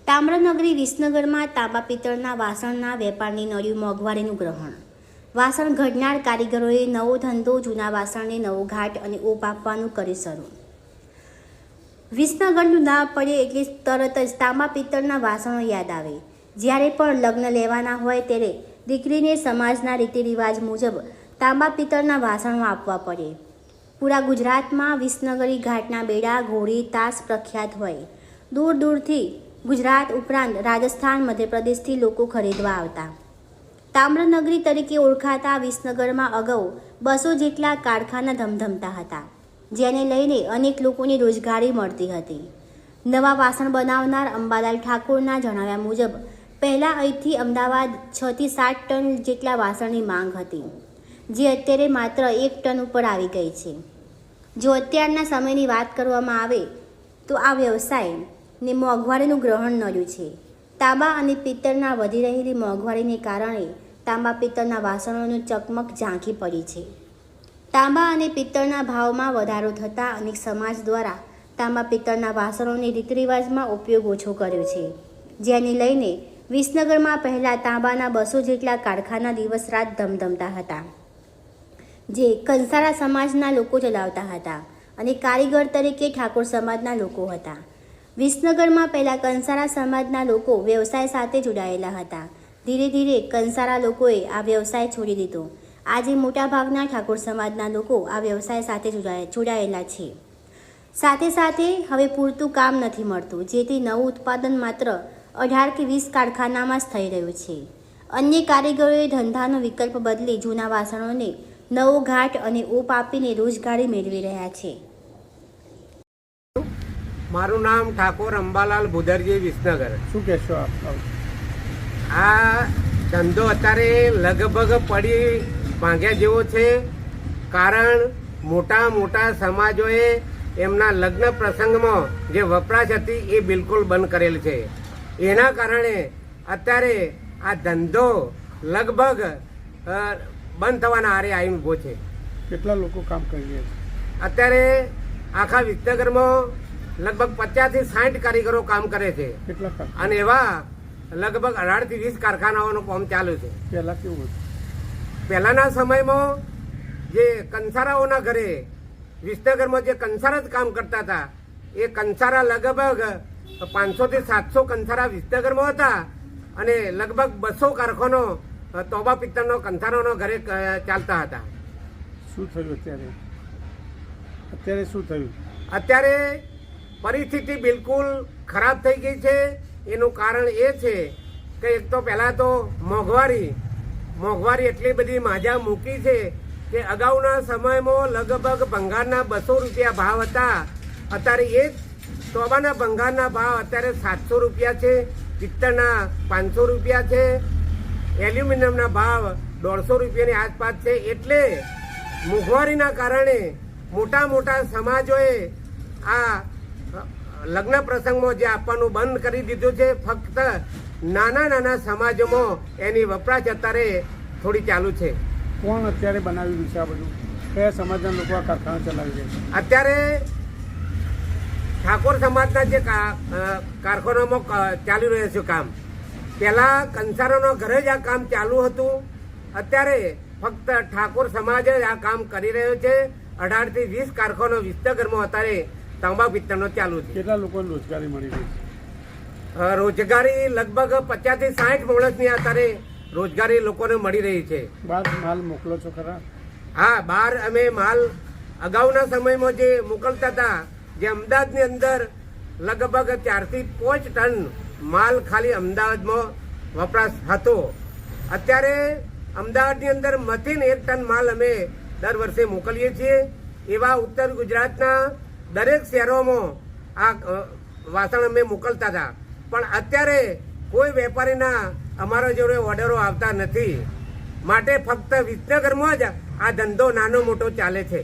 તામ્રનગરી વિસનગરમાં તાંબા પિત્તળના વાસણના વેપારની નડ્યું મોંઘવારીનું ગ્રહણ. વાસણ ઘડનાર કારીગરોએ નવો ધંધો, જૂના વાસણને નવો ઘાટ અને ઓપ આપવાનું કરી શરૂ. વિસનગરનું નામ પડે એટલે તરત જ તાંબા પિત્તળના વાસણો યાદ આવે. જ્યારે પણ લગ્ન લેવાના હોય ત્યારે દીકરીને સમાજના રીતિ રિવાજ મુજબ તાંબા પિત્તળના વાસણો આપવા પડે. પૂરા ગુજરાતમાં વિસનગરી ઘાટના બેડા, ઘોડી, તાસ પ્રખ્યાત હોય. દૂર દૂરથી ગુજરાત ઉપરાંત રાજસ્થાન, મધ્યપ્રદેશથી લોકો ખરીદવા આવતા. તામ્રનગરી તરીકે ઓળખાતા વિસનગરમાં અગાઉ 200 જેટલા કારખાના ધમધમતા હતા, જેને લઈને અનેક લોકોને રોજગારી મળતી હતી. નવા વાસણ બનાવનાર અંબાલાલ ઠાકોરના જણાવ્યા મુજબ પહેલાં અહીંથી અમદાવાદ 6 થી 7 ટન જેટલા વાસણની માંગ હતી, જે અત્યારે માત્ર 1 ટન ઉપર આવી ગઈ છે. જો અત્યારના સમયની વાત કરવામાં આવે તો આ વ્યવસાયને મોંઘવારીનું ગ્રહણ નડ્યું છે. તાંબા અને પિત્તળના વધી રહેલી મોંઘવારીને કારણે તાંબા પિત્તળના વાસણોનું ચકમક ઝાંખી પડી છે. તાંબા અને પિત્તળના ભાવમાં વધારો થતાં અનેક સમાજ દ્વારા તાંબા પિત્તળના વાસણોની રીતરિવાજમાં ઉપયોગ ઓછો કર્યો છે, જેને લઈને વિસનગરમાં પહેલાં તાંબાના 200 જેટલા કારખાના દિવસ રાત ધમધમતા હતા, જે કંસારા સમાજના લોકો ચલાવતા હતા અને કારીગર તરીકે ઠાકોર સમાજના લોકો હતા. વિસનગરમાં પહેલાં કંસારા સમાજના લોકો વ્યવસાય સાથે જોડાયેલા હતા. ધીરે ધીરે કંસારા લોકોએ આ વ્યવસાય છોડી દીધો. આજે મોટાભાગના ઠાકોર સમાજના લોકો આ વ્યવસાય સાથે જોડાયેલા છે. સાથે સાથે હવે પૂરતું કામ નથી મળતું, જેથી નવું ઉત્પાદન માત્ર 18 કે 20 કારખાનામાં જ થઈ રહ્યું છે. અન્ય કારીગરોએ ધંધાનો વિકલ્પ બદલી જૂના વાસણોને નવો ઘાટ અને ઓપ આપીને રોજગારી મેળવી રહ્યા છે. મારું નામ ઠાકોર અંબાલાલ ભુદરજી, વિસનગર. શું કહેશો આપ? આ ધંધો અત્યારે લગભગ પડી ભાંગ્યા જેવો છે. કારણ મોટા મોટા સમાજોએ એમના લગ્ન પ્રસંગમાં જે વપરાશ હતી એ બિલકુલ બંધ કરેલ છે. એના કારણે અત્યારે આ ધંધો લગભગ બંધ થવાના આરે આવી ઊભો છે. કેટલા લોકો કામ કરી રહ્યા છે અત્યારે? આખા વિસનગરમાં લગભગ 50 થી 60 કારીગરો કામ કરે છે. કેટલા કામ? અને એવા લગભગ 18 થી 20 કારખાનાઓનું કામ ચાલુ છે. પહેલા કેવું હતું? પહેલાના સમયમાં જે કંસારાઓના ઘરે વિસનગરમાં જે કંસારા જ કામ કરતા હતા, એ કંસારા લગભગ 500 થી 700 કંસારા વિસનગરમાં હતા અને લગભગ 200 કારખાનો તોબા પિત્તળનો કંસારાનો ઘરે ચાલતા હતા. શું થયું અત્યારે? અત્યારે શું થયું? અત્યારે પરિસ્થિતિ બિલકુલ ખરાબ થઈ ગઈ છે. એનું કારણ એ છે કે એક તો પહેલાં તો મોંઘવારી એટલી બધી માજા મૂકી છે કે અગાઉના સમયમાં લગભગ ભંગારના 200 રૂપિયા ભાવ હતા. અત્યારે એ જ તોબાના ભંગારના ભાવ અત્યારે 700 રૂપિયા છે, પિત્તળના 500 રૂપિયા છે, એલ્યુમિનિયમના ભાવ 150 રૂપિયાની આસપાસ છે. એટલે મોંઘવારીના કારણે મોટા મોટા સમાજોએ આ લગ્ન પ્રસંગમાં જે આપવાનું બંધ કરી દીધું છે. ફક્ત નાના નાના સમાજોમાં એની વપરાશ અત્યારે થોડી ચાલુ છે. કોણ અત્યારે બનાવ્યું છે આ બધું? કયા સમાજના લોકો આ કારખાના ચલાવી રહ્યા છે? અત્યારે ઠાકોર સમાજના જે કારખાનામાં ચાલી રહ્યું છે કામ. પહેલા કંસારાનો ઘરે જ આ કામ ચાલુ હતું. અત્યારે ફક્ત ઠાકોર સમાજ જ આ કામ કરી રહ્યો છે. 18 થી 20 કારખાનો વિસનગરમાં અત્યારે તાંબા પિત્તળનો ચાલુ છે. કેટલા લોકોને રોજગારી મળી રહી છે? રોજગારી લગભગ 50 થી 60 માણસની અત્યારે રોજગારી લોકોને મળી રહી છે. બહાર માલ મોકલો છો ખરા? હા, બહાર અમે માલ અગાઉના સમયમાં જે મોકલતા હતા, જે અમદાવાદની અંદર લગભગ 4 થી 5 ટન માલ ખાલી અમદાવાદમાં વપરાશ હતો. અત્યારે અમદાવાદની અંદર મથીને 1 ટન માલ અમે દર વર્ષે મોકલીએ છીએ. એવા ઉત્તર ગુજરાતના દરેક શહેરોમાં આ વાસણ અમે મોકલતા હતા. પણ અત્યારે કોઈ વેપારીના અમારા જોડે ઓર્ડરો આવતા નથી. માટે ફક્ત વિસનગરમાં જ આ ધંધો નાનો મોટો ચાલે છે.